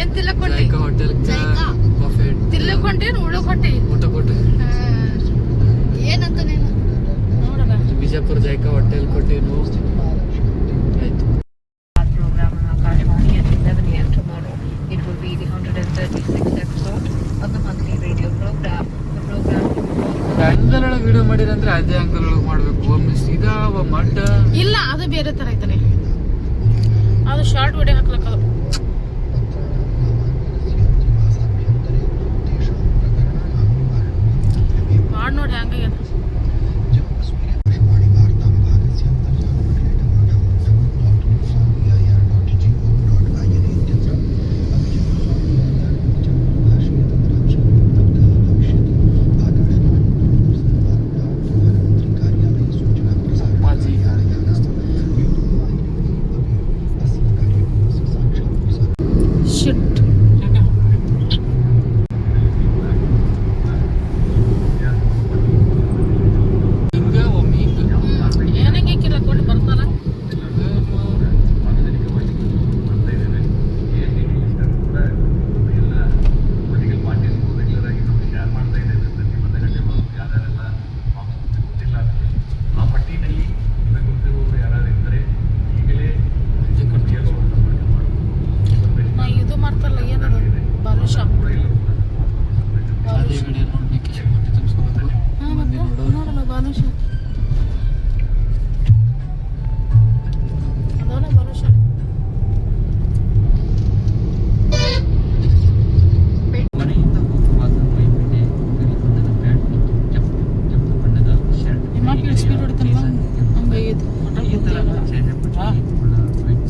ಏನ್ ತಿಲ್ಲಕೊಂಡಿ ಜಾಯ್ಕಾ hotel Buffett ತಿಲ್ಲಕೊಂಡಿ ಊಟ ಕೊಟ್ಟಿ ಊಟ ಕೊಟ್ಟೆ ಏನಂತ ನೀನು ನೋಡಲ್ಲ ಬಿಜಾಪುರ ಜಾಯ್ಕಾ ಹೋಟೆಲ್ ಕೊಟ್ಟಿವಿ ನಾವು ಆಯ್ತು program on Akashvani at 11 a.m. tomorrow. It will be the 136th episode of the monthly radio program. The program angle ಒಳಗೆ ವಿಡಿಯೋ ಮಾಡಿರಂದ್ರೆ ಅದೇ ಆಂಗಲ್ ಒಳಗೆ ಮಾಡ್ಬೇಕು ಒಮ್ಮೆ ಸೀದಾ ಮಡ್ಡ ಇಲ್ಲ ಅದು ಬೇರೆ ತರ ಐತನೆ ಅದು ಶಾರ್ಟ್ ವಿಡಿಯೋ ಹಾಕ್ಲಕ್ಕ ಅದು ಮಾಡಿ ನೋಡಿ ಹಂಗಾಗ್ಯದ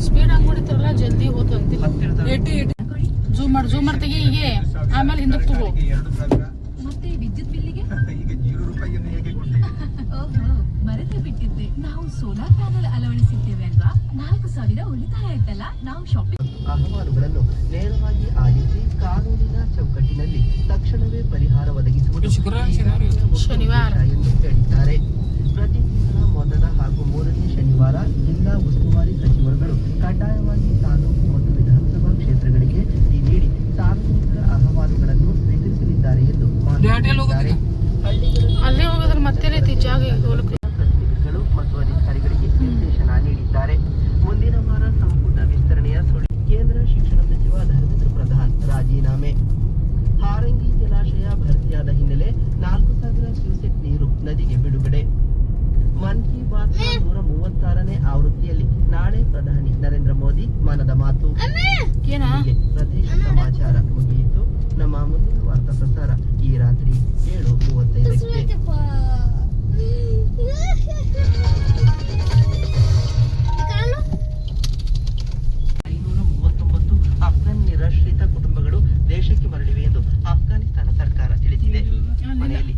ಸ್ಪೀಡ್ ಆಗಿ ಹೊಡಿತಾರಲ್ಲ ಜಲ್ದಿ ಹೋತಂತಿಲ್ಲ ಝೂಮ್ ಮಾಡಿ ತೆಗಿ ಹೀಗೆ ಆಮೇಲೆ ಹಿಂದಕ್ಕೆ ತಗೋ ಮತ್ತೆ ವಿದ್ಯುತ್ ಬಿಲ್ಲಿಗೆ ಮರೆತು ಬಿಟ್ಟಿದ್ದೆ ನಾವು ಸೋಲಾರ್ ಪ್ಯಾನಲ್ ಅಳವಡಿಸಿದ್ದೇವೆ ಅಲ್ವಾ 4,000 ಉಳಿತಾಯ ಆಯ್ತಲ್ಲ ನಾವು ಶಾಪಿಂಗ್ ಅಹವಾಲುಗಳನ್ನು ನೇರವಾಗಿ ಆಲಿಸಿ ಕಾನೂನಿನ ಚೌಕಟ್ಟಿನಲ್ಲಿ ತಕ್ಷಣವೇ ಪರಿಹಾರ ಒದಗಿಸುವುದು ಶನಿವಾರ ಎಂದು ಹೇಳಿದ್ದಾರೆ. ಪ್ರತಿ ತಿಂಗಳ ಮೊದಲ ಹಾಗೂ 3ನೇ ಶನಿವಾರ ಜಿಲ್ಲಾ ಉಸ್ತುವಾರಿ ಸಚಿವರುಗಳು ಕಡ್ಡಾಯವಾಗಿ ತಾಲೂಕು ಮತ್ತು ವಿಧಾನಸಭಾ ಕ್ಷೇತ್ರಗಳಿಗೆ ಭೇಟಿ ನೀಡಿ ಸಾರ್ವಜನಿಕರ ಅಹವಾಲುಗಳನ್ನು ಸ್ವೀಕರಿಸಲಿದ್ದಾರೆ ಎಂದು ಮಾತನಾಡಿದ್ದಾರೆ. ಅಲ್ಲೇ ಹೋಗೋದ್ರ ಮತ್ತೆ ಜಾಗ ಪ್ರತಿನಿಧಿಗಳು ಮತ್ತು ಅಧಿಕಾರಿಗಳಿಗೆ ನಿರ್ದೇಶನ ನೀಡಿದ್ದಾರೆ. ಮುಂದಿನ ವಾರ ಸಂಪುಟ ವಿಸ್ತರಣೆಯ ಕೇಂದ್ರ ಶಿಕ್ಷಣ ಸಚಿವ ಧರ್ಮೇಂದ್ರ ಪ್ರಧಾನ್ ರಾಜೀನಾಮೆ. ಹಾರಂಗಿ ಜಲಾಶಯ ಭರ್ತಿಯಾದ ಹಿನ್ನೆಲೆ 4,000 ಕ್ಯೂಸೆಕ್ ನೀರು ನದಿಗೆ ಬಿಡುಗಡೆ. ಮನ್ ಕಿ ಬಾತ್ 136ನೇ ಆವೃತ್ತಿಯಲ್ಲಿ ನಾಳೆ ಪ್ರಧಾನಿ ನರೇಂದ್ರ ಮೋದಿ ಮನದ ಮಾತು. ಪ್ರದೇಶ ಸಮಾಚಾರ ಮುಗಿಯಿತು. ನಮ್ಮ ಮುಂದಿನ ವಾರ್ತಾ ಪ್ರಸಾರ ಈ ರಾತ್ರಿ 7:35ಕ್ಕೆ. ಅಫ್ಘಾನ್ ನಿರಾಶ್ರಿತ ಕುಟುಂಬಗಳು ದೇಶಕ್ಕೆ ಮರಳಿವೆ ಎಂದು ಅಫ್ಘಾನಿಸ್ತಾನ ಸರ್ಕಾರ ತಿಳಿಸಿದೆ. ಮನೆಯಲ್ಲಿ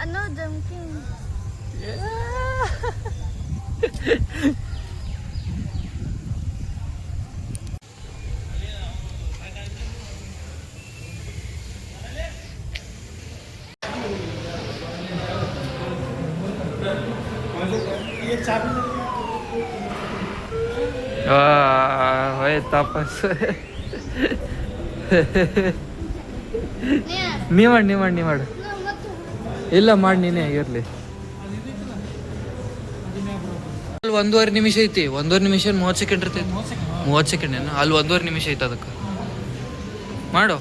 ಅನ್ನೋ ಜಂಕಿಂಗ್ ತಾಪಸ್ ನೀ ಮಾಡು ಇಲ್ಲ ಮಾಡಿ ನೀನೇ ಇರ್ಲಿ. ಅಲ್ಲಿ 1.5 ನಿಮಿಷ ಐತಿ. 1.5 ನಿಮಿಷ 30 ಸೆಕೆಂಡ್ ಇರ್ತೈತಿ. 30 ಸೆಕೆಂಡ್ ಏನು ಅಲ್ಲಿ 1.5 ನಿಮಿಷ ಐತೆ. ಅದಕ್ಕೆ ಮಾಡು.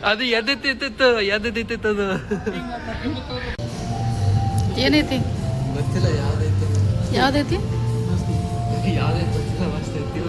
ಅದು ಎದ್ದೈತಿತ್ತು ಅದು ಏನೈತಿ ಗೊತ್ತಿಲ್ಲ. ಯಾವ್ದೈತಿ ಯಾವ್ದೈತಿ ಯಾವ್ದೈತಿ ಗೊತ್ತಿಲ್ಲ. ಮಸ್ತ್ ಐತಿ.